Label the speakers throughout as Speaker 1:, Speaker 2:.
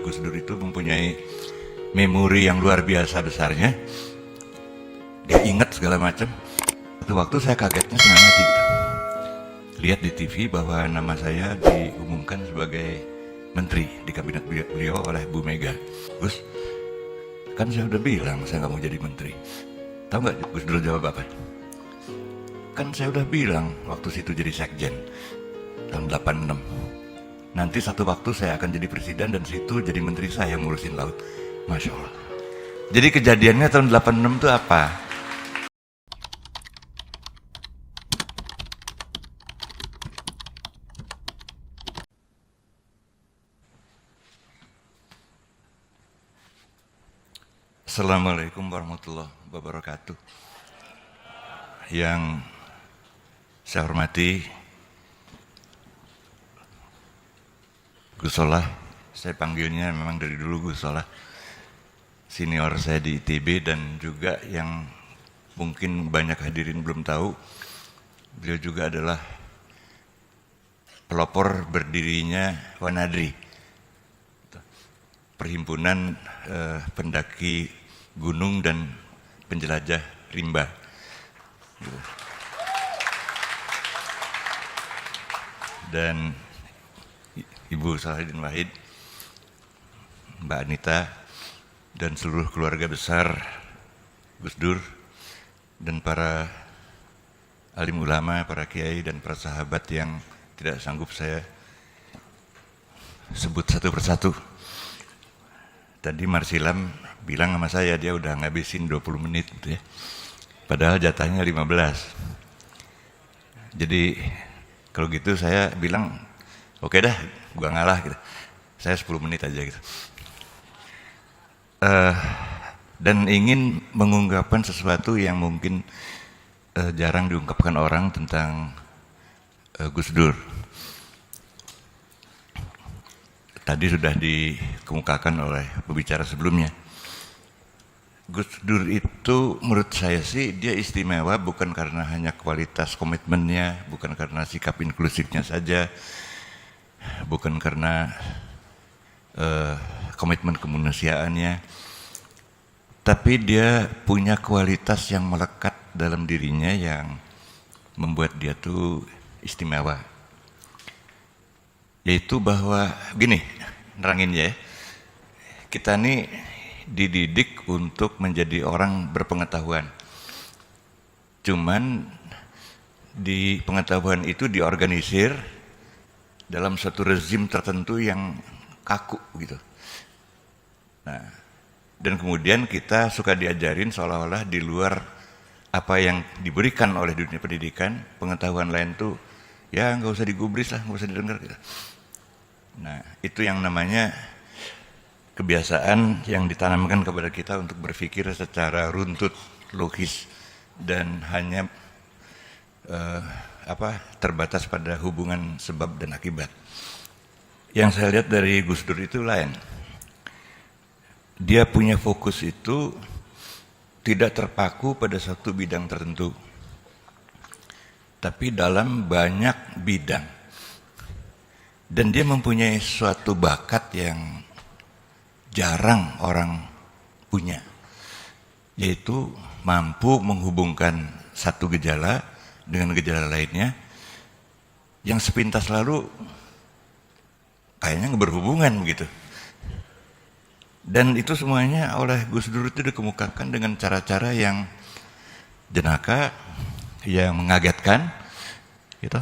Speaker 1: Gus Dur itu mempunyai memori yang luar biasa besarnya. Dia ingat segala macam. Satu waktu saya kagetnya setengah mati gitu. Lihat di TV bahwa nama saya diumumkan sebagai menteri di kabinet beliau oleh Bu Mega. Gus, kan saya udah bilang saya nggak mau jadi menteri. Tahu nggak Gus Dur jawab apa? Kan saya udah bilang waktu situ jadi sekjen tahun 86. Nanti satu waktu saya akan jadi presiden dan situ jadi menteri saya yang ngurusin laut. Masya Allah. Jadi kejadiannya tahun 86 itu apa? Assalamualaikum warahmatullahi wabarakatuh. Yang saya hormati Gus Solah, saya panggilnya memang dari dulu Gus Solah, senior saya di ITB, dan juga yang mungkin banyak hadirin belum tahu, beliau juga adalah pelopor berdirinya Wanadri, perhimpunan pendaki gunung dan penjelajah rimba. Dan Ibu Salahuddin Wahid, Mbak Anita, dan seluruh keluarga besar Gus Dur, dan para alim ulama, para kiai, dan para sahabat yang tidak sanggup saya sebut satu persatu. Tadi Marsilam bilang sama saya, dia udah ngabisin 20 menit gitu ya. Padahal jatahnya 15. Jadi kalau gitu saya bilang, oke dah, gua ngalah gitu. Saya 10 menit aja gitu. Dan ingin mengungkapkan sesuatu yang mungkin jarang diungkapkan orang tentang Gus Dur. Tadi sudah dikemukakan oleh pembicara sebelumnya. Gus Dur itu menurut saya sih dia istimewa bukan karena hanya kualitas komitmennya, bukan karena sikap inklusifnya saja, bukan karena komitmen kemanusiaannya, tapi dia punya kualitas yang melekat dalam dirinya yang membuat dia tuh istimewa. Yaitu bahwa, gini, nerangin ya, kita nih dididik untuk menjadi orang berpengetahuan. Cuman di pengetahuan itu diorganisir dalam suatu rezim tertentu yang kaku gitu. Nah, dan kemudian kita suka diajarin seolah-olah di luar apa yang diberikan oleh dunia pendidikan, pengetahuan lain tuh ya nggak usah digubris lah, nggak usah didengar gitu. Nah, itu yang namanya kebiasaan yang ditanamkan kepada kita untuk berpikir secara runtut, logis, dan hanya terbatas pada hubungan sebab dan akibat. Yang saya lihat dari Gus Dur itu lain. Dia punya fokus itu tidak terpaku pada satu bidang tertentu, tapi dalam banyak bidang. Dan dia mempunyai suatu bakat yang jarang orang punya, yaitu mampu menghubungkan satu gejala dengan gejala lainnya yang sepintas lalu kayaknya nggak berhubungan begitu. Dan itu semuanya oleh Gus Dur itu dikemukakan dengan cara-cara yang jenaka, yang mengagetkan gitu.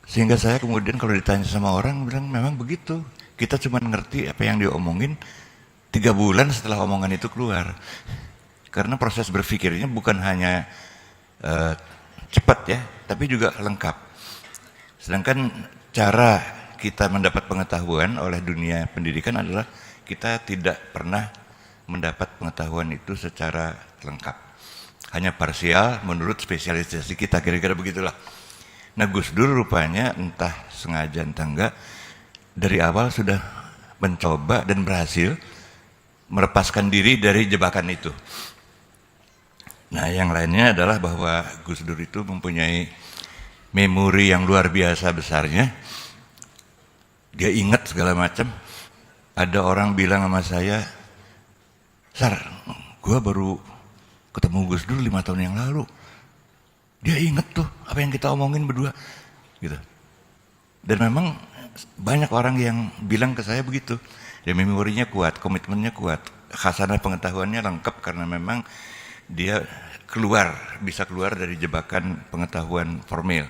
Speaker 1: Sehingga saya kemudian kalau ditanya sama orang bilang memang begitu. Kita cuma ngerti apa yang diomongin 3 bulan setelah omongan itu keluar. Karena proses berpikirnya bukan hanya cepat ya, tapi juga lengkap. Sedangkan cara kita mendapat pengetahuan oleh dunia pendidikan adalah kita tidak pernah mendapat pengetahuan itu secara lengkap. Hanya parsial menurut spesialisasi kita, kira-kira begitulah. Nah, Gus Dur rupanya entah sengaja entah enggak, dari awal sudah mencoba dan berhasil melepaskan diri dari jebakan itu. Nah, yang lainnya adalah bahwa Gus Dur itu mempunyai memori yang luar biasa besarnya. Dia ingat segala macam. ada orang bilang sama saya, Sar, gue baru ketemu Gus Dur 5 tahun yang lalu. Dia inget tuh apa yang kita omongin berdua, gitu. Dan memang banyak orang yang bilang ke saya begitu. Dia memorinya kuat, komitmennya kuat, khasanah pengetahuannya lengkap karena memang dia bisa keluar dari jebakan pengetahuan formil.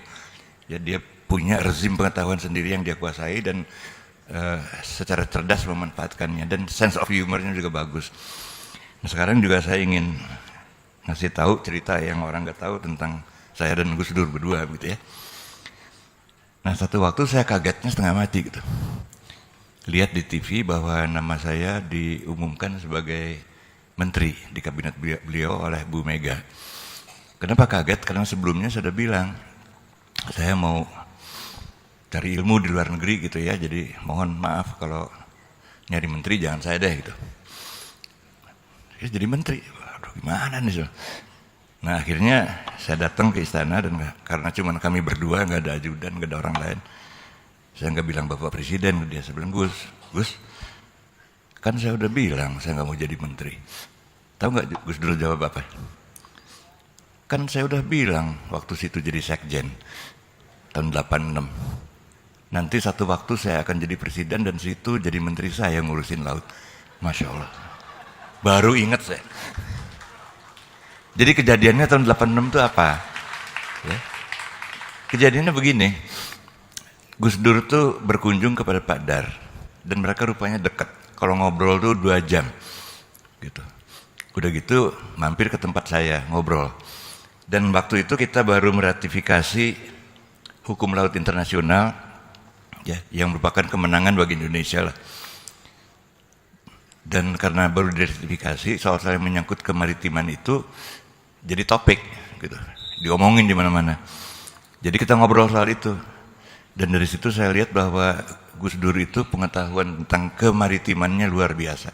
Speaker 1: Ya, dia punya rezim pengetahuan sendiri yang dia kuasai dan secara cerdas memanfaatkannya, dan sense of humornya juga bagus. Nah, sekarang juga saya ingin ngasih tahu cerita yang orang nggak tahu tentang saya dan Gus Dur berdua, gitu ya. Nah, satu waktu saya kagetnya setengah mati gitu. Lihat di TV bahwa nama saya diumumkan sebagai menteri di kabinet beliau oleh Bu Mega. Kenapa kaget? Karena sebelumnya saya sudah bilang, saya mau cari ilmu di luar negeri gitu ya, jadi mohon maaf kalau nyari menteri jangan saya deh gitu. Ya, jadi menteri, aduh gimana nih. Nah, akhirnya saya datang ke istana dan karena cuma kami berdua, nggak ada ajudan, nggak ada orang lain. Saya nggak bilang Bapak Presiden, dia saya bilang Gus, kan saya udah bilang saya nggak mau jadi menteri. Tahu nggak Gus Dur jawab apa? Kan saya udah bilang waktu situ jadi sekjen tahun 86. Nanti satu waktu saya akan jadi presiden dan situ jadi menteri saya ngurusin laut. Masya Allah. Baru ingat saya. Jadi kejadiannya tahun 86 itu apa? Ya. Kejadiannya begini. Gus Dur tuh berkunjung kepada Pak Dar dan mereka rupanya dekat. Kalau ngobrol tuh 2 jam. Gitu. Udah gitu mampir ke tempat saya ngobrol. Dan waktu itu kita baru meratifikasi hukum laut internasional, ya, yang merupakan kemenangan bagi Indonesia lah. Dan karena baru diratifikasi, soal-soal yang menyangkut kemaritiman itu jadi topik, gitu, diomongin di mana-mana. Jadi kita ngobrol soal itu, dan dari situ saya lihat bahwa Gus Dur itu pengetahuan tentang kemaritimannya luar biasa.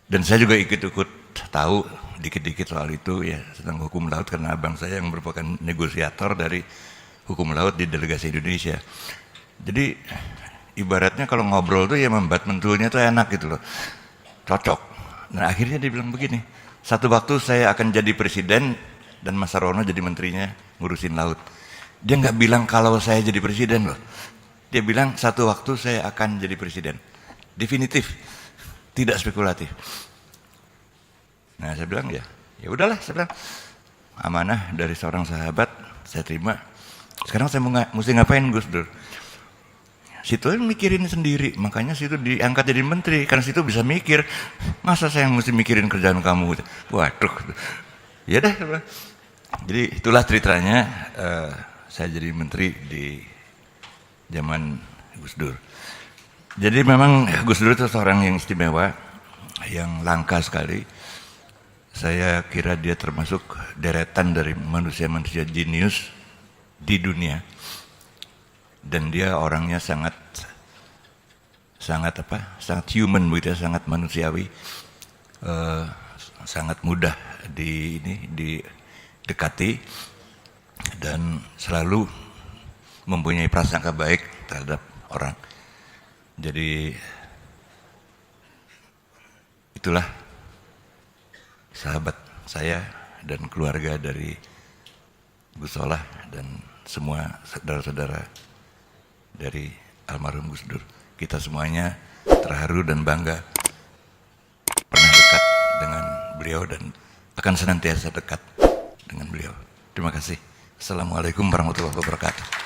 Speaker 1: Dan saya juga ikut-ikut tahu dikit-dikit soal itu ya, tentang hukum laut karena abang saya yang merupakan negosiator dari hukum laut di delegasi Indonesia. Jadi ibaratnya kalau ngobrol tuh ya membuat mentulnya tuh enak gitu loh, cocok. Nah akhirnya dia bilang begini, satu waktu saya akan jadi presiden dan Mas Sarono jadi menterinya ngurusin laut. Dia nggak bilang kalau saya jadi presiden loh, dia bilang satu waktu saya akan jadi presiden, definitif, tidak spekulatif. Nah saya bilang ya udahlah, saya bilang amanah dari seorang sahabat saya terima. Sekarang saya mesti ngapain Gus Dur? Situ mikirin sendiri, makanya situ diangkat jadi menteri, karena situ bisa mikir. Masa saya mesti mikirin kerjaan kamu? Waduh, ya dah. Jadi itulah ceritanya saya jadi menteri di zaman Gus Dur. Jadi memang Gus Dur itu seorang yang istimewa, yang langka sekali. Saya kira dia termasuk deretan dari manusia-manusia jenius di dunia, dan dia orangnya sangat human begitu, sangat manusiawi, sangat mudah didekati dan selalu mempunyai prasangka baik terhadap orang. Jadi itulah sahabat saya dan keluarga dari Gus Solah dan semua saudara-saudara dari almarhum Gus Dur. Kita semuanya terharu dan bangga pernah dekat dengan beliau dan akan senantiasa dekat dengan beliau. Terima kasih. Assalamualaikum warahmatullahi wabarakatuh.